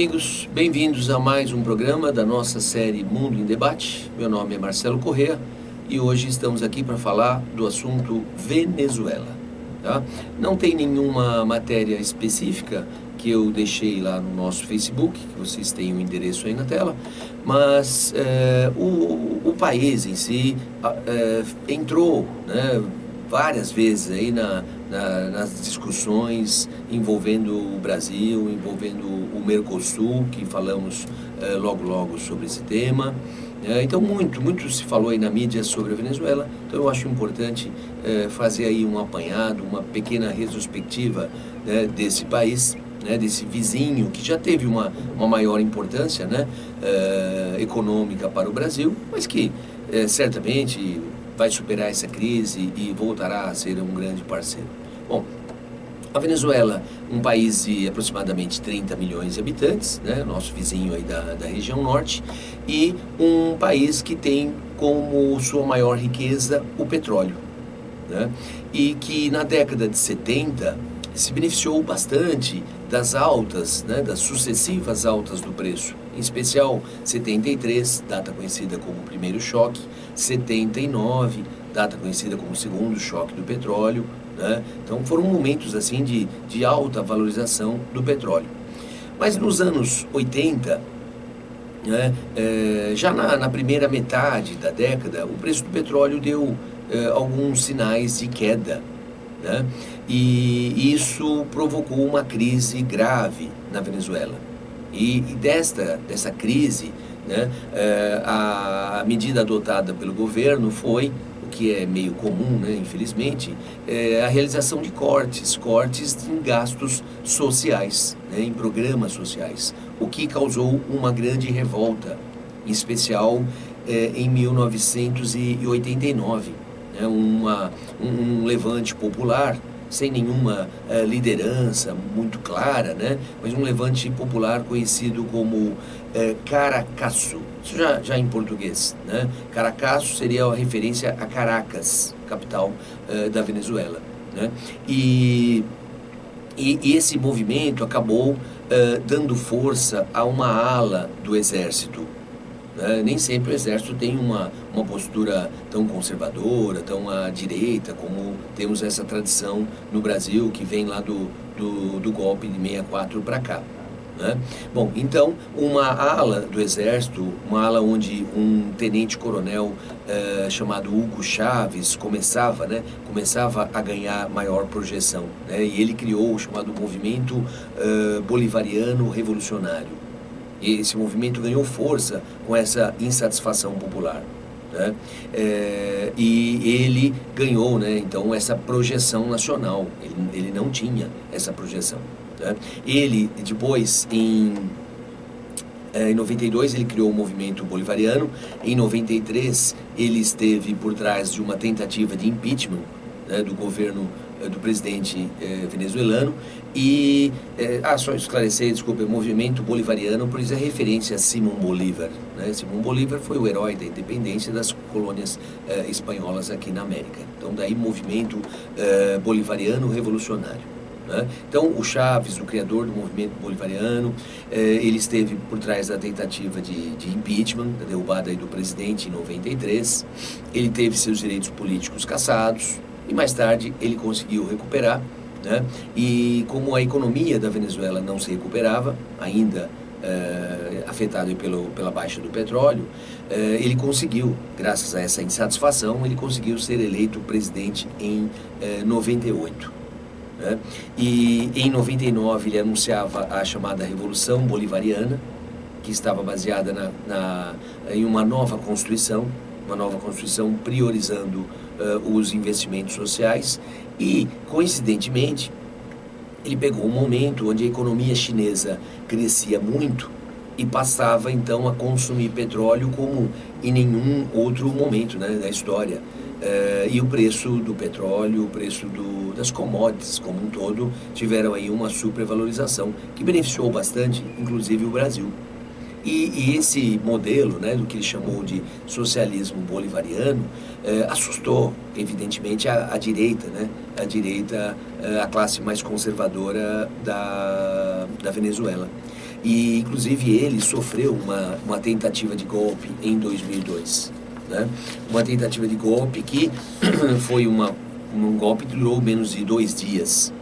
amigos, bem-vindos a mais um programa da nossa série Mundo em Debate. Meu nome é Marcelo Corrêa e hoje estamos aqui para falar do assunto Venezuela. Tá? Não tem nenhuma matéria específica que eu deixei lá no nosso Facebook, que vocês têm o endereço aí na tela, mas o país em si entrou, né, várias vezes aí nas discussões envolvendo o Brasil, envolvendo o Mercosul, que falamos logo sobre esse tema. Então muito se falou aí na mídia sobre a Venezuela, então eu acho importante fazer aí um apanhado, uma pequena retrospectiva, né, desse país, né, desse vizinho que já teve uma maior importância, né, econômica para o Brasil, mas que certamente vai superar essa crise e voltará a ser um grande parceiro. Bom, a Venezuela, um país de aproximadamente 30 milhões de habitantes, né, nosso vizinho aí da região norte, e um país que tem como sua maior riqueza o petróleo, né, e que na década de 70 se beneficiou bastante das altas, né, das sucessivas altas do preço, em especial 73, data conhecida como o primeiro choque, 79, data conhecida como o segundo choque do petróleo, né? Então foram momentos assim de alta valorização do petróleo. Mas nos anos 80, né, já na primeira metade da década, o preço do petróleo deu alguns sinais de queda, né? E isso provocou uma crise grave na Venezuela. E dessa crise, né, a medida adotada pelo governo foi, o que é meio comum, né, infelizmente, a realização de cortes em gastos sociais, né, em programas sociais, o que causou uma grande revolta, em especial em 1989, né, um levante popular, sem nenhuma liderança muito clara, né? Mas um levante popular conhecido como Caracaço. Isso já em português, né? Caracaço seria a referência a Caracas, capital da Venezuela, né? E esse movimento acabou dando força a uma ala do exército. Nem sempre o exército tem uma postura tão conservadora, tão à direita, como temos essa tradição no Brasil, que vem lá do golpe de 64 para cá, né? Bom, então, uma ala do exército, uma ala onde um tenente-coronel chamado Hugo Chávez começava a ganhar maior projeção, né? E ele criou o chamado Movimento Bolivariano Revolucionário. E esse movimento ganhou força com essa insatisfação popular, né? E ele ganhou, né, então, essa projeção nacional. Ele não tinha essa projeção, né? Ele, depois, em 92, ele criou o movimento bolivariano. Em 93, ele esteve por trás de uma tentativa de impeachment, né, do governo do presidente venezuelano. E, só esclarecer, desculpa, o movimento bolivariano, por isso é referência a Simón Bolívar, né? Simón Bolívar foi o herói da independência das colônias espanholas aqui na América. Então, daí movimento bolivariano revolucionário, né? Então, o Chávez, o criador do movimento bolivariano, ele esteve por trás da tentativa de impeachment, da derrubada aí do presidente em 93. Ele teve seus direitos políticos cassados e mais tarde ele conseguiu recuperar, né? E como a economia da Venezuela não se recuperava, ainda afetado pela baixa do petróleo, ele conseguiu, graças a essa insatisfação, ele conseguiu ser eleito presidente em 98. Né? E em 99 ele anunciava a chamada Revolução Bolivariana, que estava baseada em uma nova Constituição priorizando os investimentos sociais. E, coincidentemente, ele pegou um momento onde a economia chinesa crescia muito e passava então a consumir petróleo como em nenhum outro momento, né, da história. E o preço do petróleo, o preço das commodities como um todo, tiveram aí uma supervalorização que beneficiou bastante, inclusive, o Brasil. E esse modelo, né, do que ele chamou de socialismo bolivariano, assustou, evidentemente, a direita, né, a classe mais conservadora da Venezuela. E inclusive ele sofreu uma tentativa de golpe em 2002, né? Uma tentativa de golpe que foi um golpe que durou menos de 2 dias,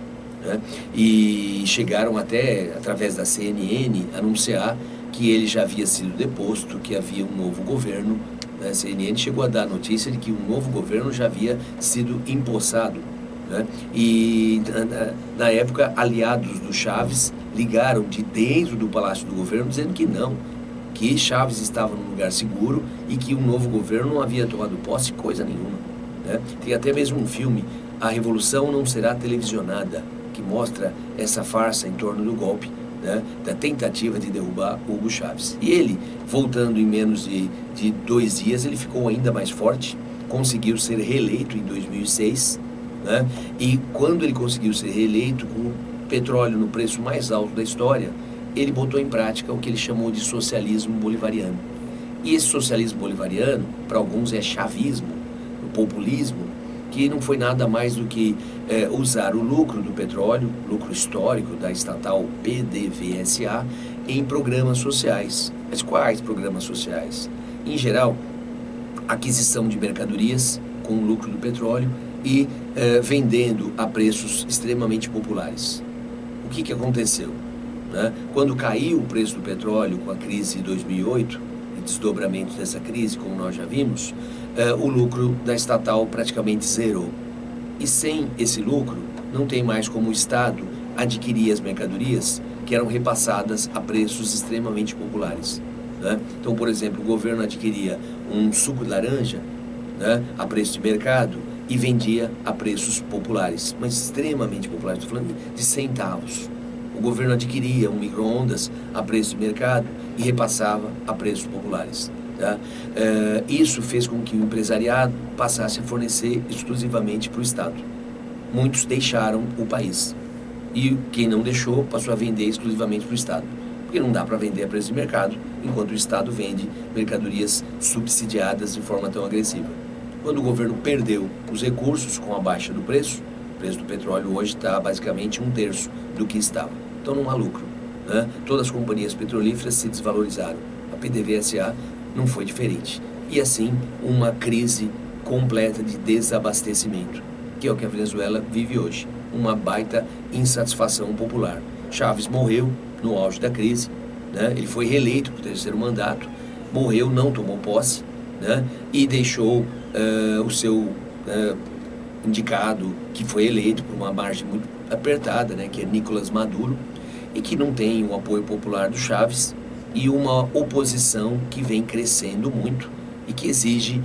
né? E chegaram até, através da CNN, anunciar que ele já havia sido deposto, que havia um novo governo, né? A CNN chegou a dar a notícia de que um novo governo já havia sido empossado, né? E na época, aliados do Chaves ligaram de dentro do Palácio do Governo dizendo que não, que Chaves estava num lugar seguro e que um novo governo não havia tomado posse coisa nenhuma, né? Tem até mesmo um filme, A Revolução Não Será Televisionada, que mostra essa farsa em torno do golpe, né, da tentativa de derrubar Hugo Chávez. E ele, voltando em menos de 2 dias, ele ficou ainda mais forte, conseguiu ser reeleito em 2006, né, e quando ele conseguiu ser reeleito, com o petróleo no preço mais alto da história, ele botou em prática o que ele chamou de socialismo bolivariano. E esse socialismo bolivariano, para alguns, é chavismo, o populismo, que não foi nada mais do que usar o lucro do petróleo, lucro histórico da estatal PDVSA, em programas sociais. Mas quais programas sociais? Em geral, aquisição de mercadorias com o lucro do petróleo e vendendo a preços extremamente populares. O que aconteceu, né? Quando caiu o preço do petróleo com a crise de 2008, e desdobramentos dessa crise, como nós já vimos, o lucro da estatal praticamente zerou. E sem esse lucro, não tem mais como o Estado adquirir as mercadorias que eram repassadas a preços extremamente populares, né? Então, por exemplo, o governo adquiria um suco de laranja, né, a preço de mercado e vendia a preços populares, mas extremamente populares, estou falando de centavos. O governo adquiria um micro-ondas a preço de mercado e repassava a preços populares. Tá? Isso fez com que o empresariado passasse a fornecer exclusivamente para o Estado. Muitos deixaram o país. E quem não deixou passou a vender exclusivamente para o Estado. Porque não dá para vender a preço de mercado, enquanto o Estado vende mercadorias subsidiadas de forma tão agressiva. Quando o governo perdeu os recursos com a baixa do preço, o preço do petróleo hoje está basicamente 1/3 do que estava. Então não há lucro, né? Todas as companhias petrolíferas se desvalorizaram. A PDVSA não foi diferente. E assim, uma crise completa de desabastecimento, que é o que a Venezuela vive hoje. Uma baita insatisfação popular. Chávez morreu no auge da crise, né? Ele foi reeleito para o 3º mandato, morreu, não tomou posse, né? E deixou o seu indicado, que foi eleito por uma margem muito apertada, né? Que é Nicolás Maduro, e que não tem o apoio popular do Chávez, e uma oposição que vem crescendo muito e que exige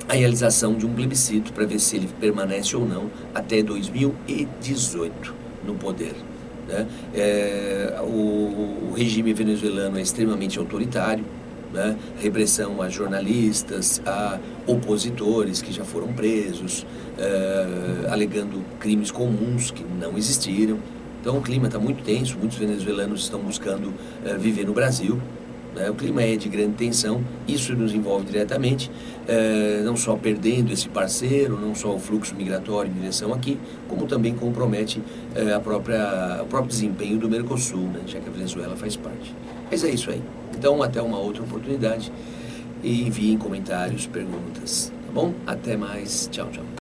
a realização de um plebiscito para ver se ele permanece ou não até 2018 no poder, né? O regime venezuelano é extremamente autoritário, né? Repressão a jornalistas, a opositores que já foram presos, alegando crimes comuns que não existiram. Então o clima está muito tenso, muitos venezuelanos estão buscando viver no Brasil, né? O clima é de grande tensão, isso nos envolve diretamente, não só perdendo esse parceiro, não só o fluxo migratório em direção aqui, como também compromete o próprio desempenho do Mercosul, né? Já que a Venezuela faz parte. Mas é isso aí. Então até uma outra oportunidade e enviem comentários, perguntas, tá bom? Até mais, tchau, tchau.